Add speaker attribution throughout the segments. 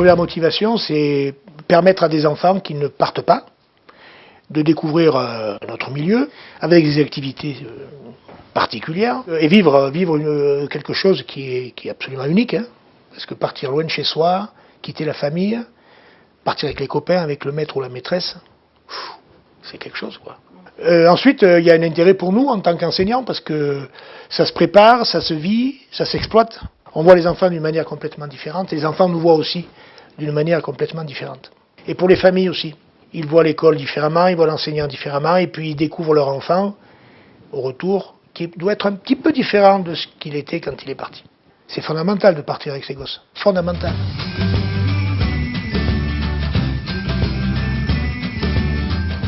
Speaker 1: première motivation, c'est permettre à des enfants qui ne partent pas de découvrir notre milieu avec des activités particulières et vivre quelque chose qui est absolument unique. Hein, parce que partir loin de chez soi, quitter la famille, partir avec les copains, avec le maître ou la maîtresse, c'est quelque chose, quoi. Ensuite, il y a un intérêt pour nous en tant qu'enseignants parce que ça se prépare, ça se vit, ça s'exploite. On voit les enfants d'une manière complètement différente et les enfants nous voient aussi d'une manière complètement différente. Et pour les familles aussi. Ils voient l'école différemment, ils voient l'enseignant différemment et puis ils découvrent leur enfant au retour qui doit être un petit peu différent de ce qu'il était quand il est parti. C'est fondamental de partir avec ses gosses. Fondamental.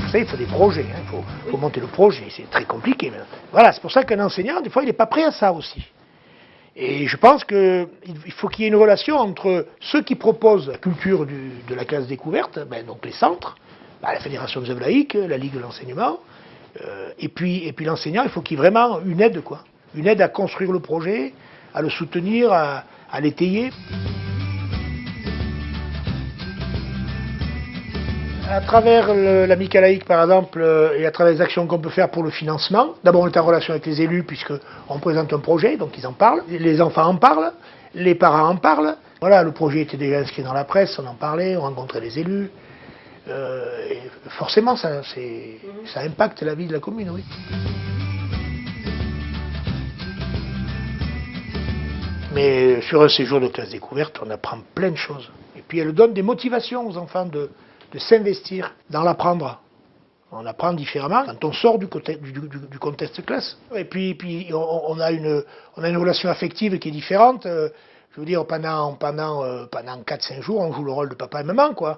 Speaker 1: Vous savez, il faut des projets, hein. Il faut monter le projet, c'est très compliqué. Mais voilà, c'est pour ça qu'un enseignant, des fois, il n'est pas prêt à ça aussi. Et je pense qu'il faut qu'il y ait une relation entre ceux qui proposent la culture de la classe découverte, donc les centres, la Fédération des œuvres laïques, la Ligue de l'enseignement, et puis l'enseignant, il faut qu'il y ait vraiment une aide, quoi. Une aide à construire le projet, à le soutenir, à l'étayer. À travers l'amicale laïque, par exemple, et à travers les actions qu'on peut faire pour le financement, d'abord on est en relation avec les élus puisqu'on présente un projet, donc ils en parlent, les enfants en parlent, les parents en parlent. Voilà, le projet était déjà inscrit dans la presse, on en parlait, on rencontrait les élus. Et forcément, ça impacte la vie de la commune, oui. Mais sur un séjour de classe découverte, on apprend plein de choses. Et puis elle donne des motivations aux enfants de s'investir dans l'apprendre. On apprend différemment quand on sort du contexte classe. Et puis on a une relation affective qui est différente. Je veux dire, pendant 4-5 jours, on joue le rôle de papa et maman, quoi.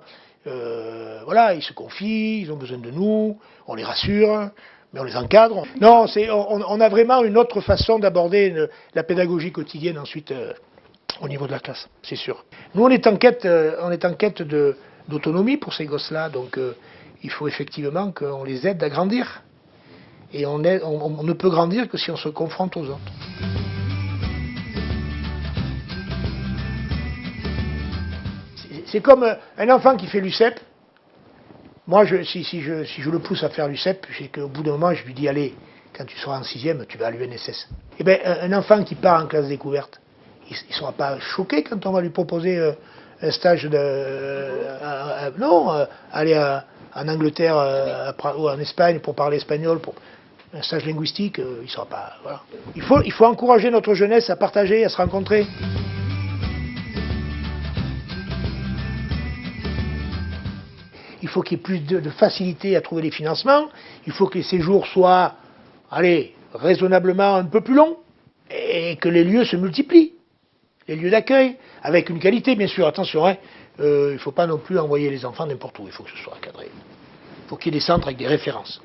Speaker 1: Voilà, ils se confient, ils ont besoin de nous, on les rassure, mais on les encadre. Non, on a vraiment une autre façon d'aborder la pédagogie quotidienne ensuite au niveau de la classe, c'est sûr. Nous, on est en quête d'autonomie pour ces gosses-là, donc il faut effectivement qu'on les aide à grandir. Et on ne peut grandir que si on se confronte aux autres. C'est comme un enfant qui fait l'UCEP. Moi, si je le pousse à faire l'UCEP, c'est qu'au bout d'un moment, je lui dis, allez, quand tu seras en 6e, tu vas à l'UNSS. Eh bien, un enfant qui part en classe découverte, il ne sera pas choqué quand on va lui proposer un stage aller en Angleterre ou en Espagne pour parler espagnol, pour un stage linguistique, il ne sera pas... Voilà. Il faut encourager notre jeunesse à partager, à se rencontrer. Il faut qu'il y ait plus de facilité à trouver les financements. Il faut que les séjours soient, raisonnablement un peu plus longs et que les lieux se multiplient. Les lieux d'accueil, avec une qualité, bien sûr. Attention, il ne faut pas non plus envoyer les enfants n'importe où. Il faut que ce soit encadré. Il faut qu'il y ait des centres avec des références.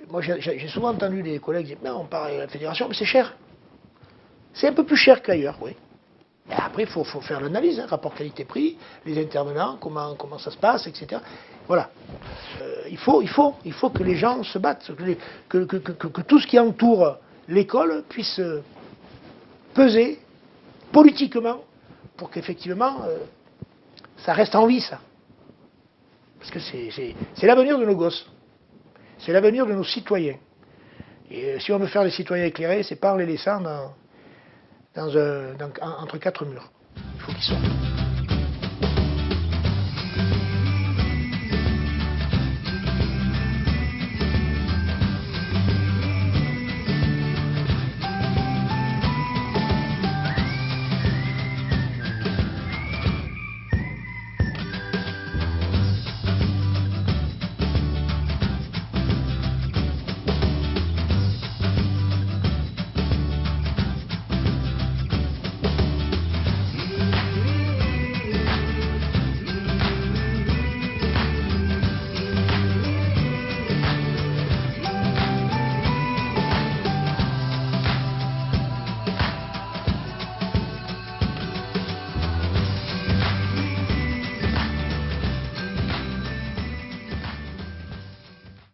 Speaker 1: Moi, j'ai souvent entendu des collègues dire, non, on part à la fédération, mais c'est cher. C'est un peu plus cher qu'ailleurs, oui. Et après, il faut faire l'analyse, rapport qualité-prix, les intervenants, comment ça se passe, etc. Voilà. Il faut que les gens se battent, que tout ce qui entoure l'école puisse peser politiquement pour qu'effectivement ça reste en vie, ça. Parce que c'est l'avenir de nos gosses. C'est l'avenir de nos citoyens. Et si on veut faire des citoyens éclairés, c'est pas en les laissant entre quatre murs. Il faut qu'ils sortent.